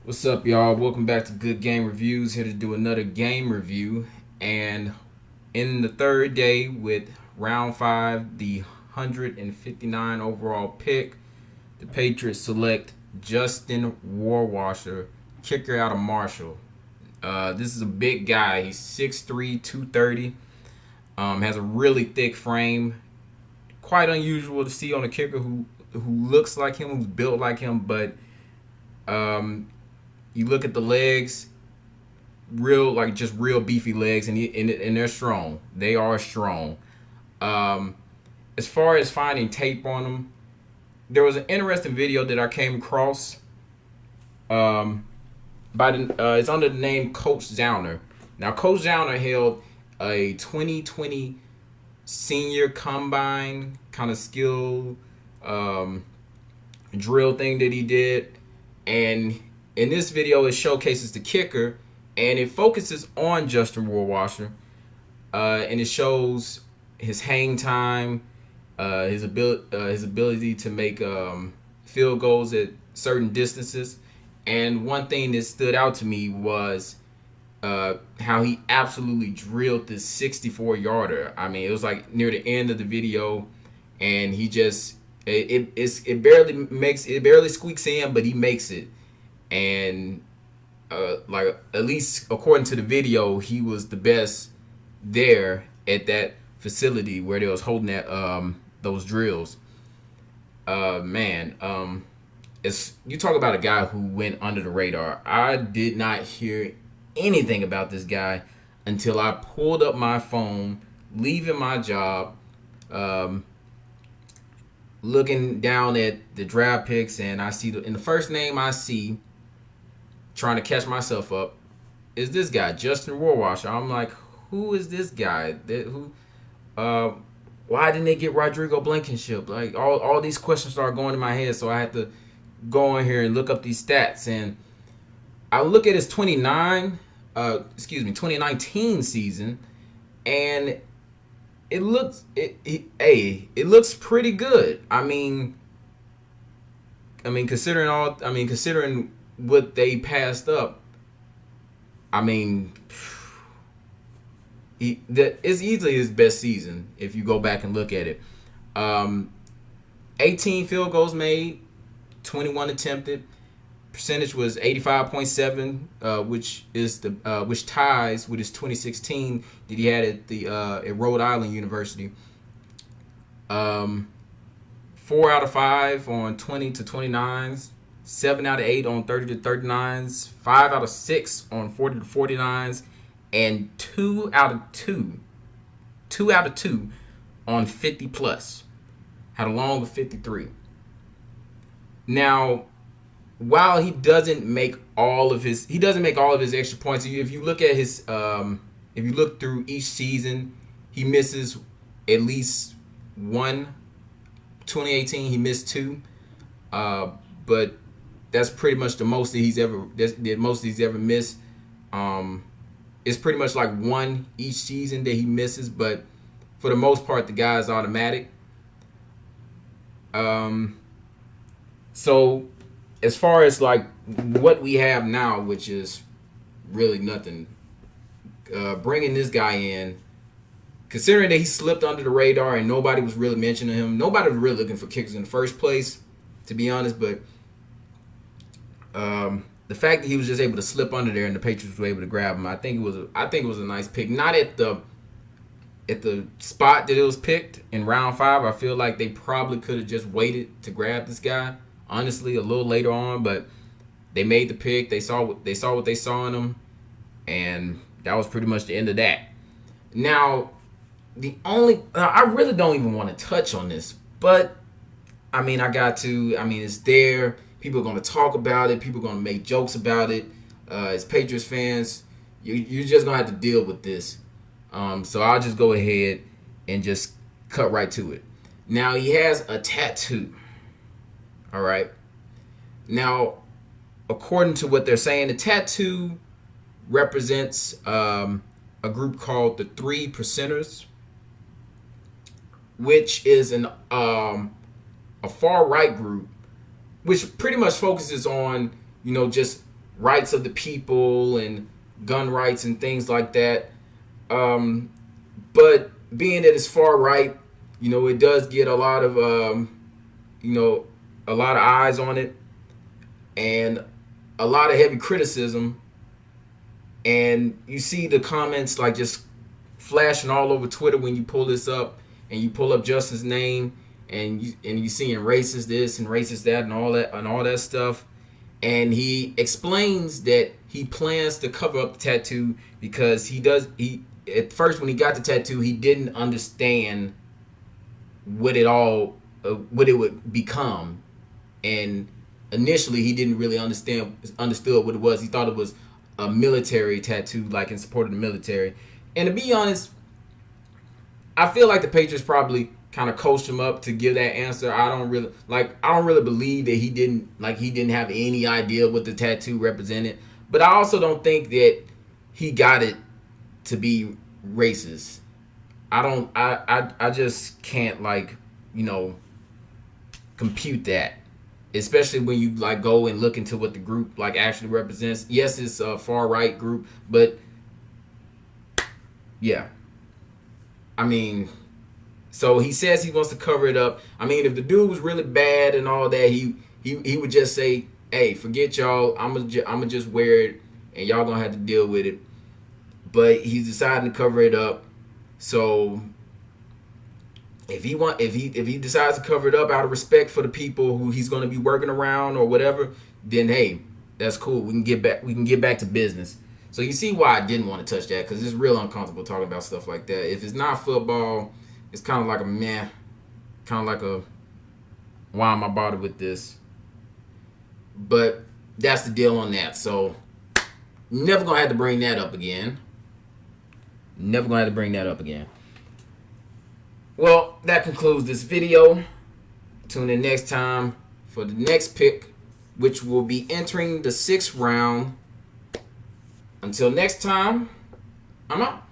What's up, y'all? Welcome back to Good Game Reviews. Here to do another game review. And in the third day with round five, the 159 overall pick, the Patriots select Justin Rohrwasser, kicker out of Marshall. This is a big guy. He's 6'3", 230. Has a really thick frame. Quite unusual to see on a kicker who looks like him, who's built like him, but um, you look at the legs, just real beefy legs, and they're strong. They are strong. Um, as far as finding tape on them, there was an interesting video that I came across. Um, it's under the name Coach Zauner. Now, Coach Zauner held a 2020 senior combine kind of skill um, drill thing that he did, and in this video it showcases the kicker, and it focuses on Justin Rohrwasser, and it shows his hang time, his ability to make field goals at certain distances. And one thing that stood out to me was how he absolutely drilled this 64-yarder. I mean, it was like near the end of the video, and he just it barely squeaks in, but he makes it. And like, at least according to the video, he was the best there at that facility where they was holding that those drills. Man, it's, you talk about a guy who went under the radar. I did not hear anything about this guy until I pulled up my phone, leaving my job, looking down at the draft picks, and I see the first name I see, trying to catch myself up, is this guy, Justin Rohrwasser. I'm like, who is this guy? Why didn't they get Rodrigo Blankenship? Like, all these questions started going in my head, so I had to go in here and look up these stats. And I look at his 2019 season, and it looks pretty good. I mean, considering what they passed up, I mean, it's easily his best season if you go back and look at it. 18 field goals made, 21 attempted. Percentage was 85.7, which ties with his 2016 that he had at Rhode Island University. 4 out of 5 on 20 to 29s, 7 out of 8 on 30 to 39s, 5 out of 6 on 40 to 49s, and 2 out of 2 on 50 plus. Had a long of 53. Now, while he doesn't make all of his extra points. If you look at if you look through each season, he misses at least one. 2018, he missed 2, but that's pretty much the most that he's ever missed. It's pretty much like 1 each season that he misses, but for the most part, the guy is automatic. So as far as like what we have now, which is really nothing, bringing this guy in, considering that he slipped under the radar and nobody was really mentioning him, nobody was really looking for kickers in the first place, to be honest. But the fact that he was just able to slip under there and the Patriots were able to grab him, I think it was a nice pick. Not at the spot that it was picked in round 5. I feel like they probably could have just waited to grab this guy, honestly, a little later on. But they made the pick. They saw what they saw in him, and that was pretty much the end of that. Now, I really don't even want to touch on this, but I mean, I got to. I mean, it's there. People are going to talk about it. People are going to make jokes about it. As Patriots fans, you're just going to have to deal with this. So I'll just go ahead and just cut right to it. Now, he has a tattoo. All right. Now, according to what they're saying, the tattoo represents a group called the 3 Percenters, which is a far right group, which pretty much focuses on, just rights of the people and gun rights and things like that. But being that it's far right, it does get a lot of a lot of eyes on it and a lot of heavy criticism. And you see the comments like just flashing all over Twitter when you pull this up and you pull up Justin's name and you seeing racist this and racist that and all that stuff. And he explains that he plans to cover up the tattoo because he at first when he got the tattoo he didn't understand what it would become, and initially he didn't really understood what it was. He thought it was a military tattoo, like in support of the military. And to be honest, I feel like the Patriots probably kind of coached him up to give that answer. I don't really believe that he didn't have any idea what the tattoo represented. But I also don't think that he got it to be racist. I just can't compute that. Especially when you go and look into what the group actually represents. Yes, it's a far right group, but yeah. I mean, so he says he wants to cover it up. I mean, if the dude was really bad and all that, he would just say, "Hey, forget y'all. I'ma just wear it, and y'all gonna have to deal with it." But he's deciding to cover it up. So if he decides to cover it up out of respect for the people who he's gonna be working around or whatever, then hey, that's cool. We can get back to business. So you see why I didn't want to touch that, because it's real uncomfortable talking about stuff like that. If it's not football, it's kind of like a meh, kind of like a why am I bothered with this? But that's the deal on that. So never gonna have to bring that up again. Well, that concludes this video. Tune in next time for the next pick, which will be entering the 6th round. Until next time, I'm out.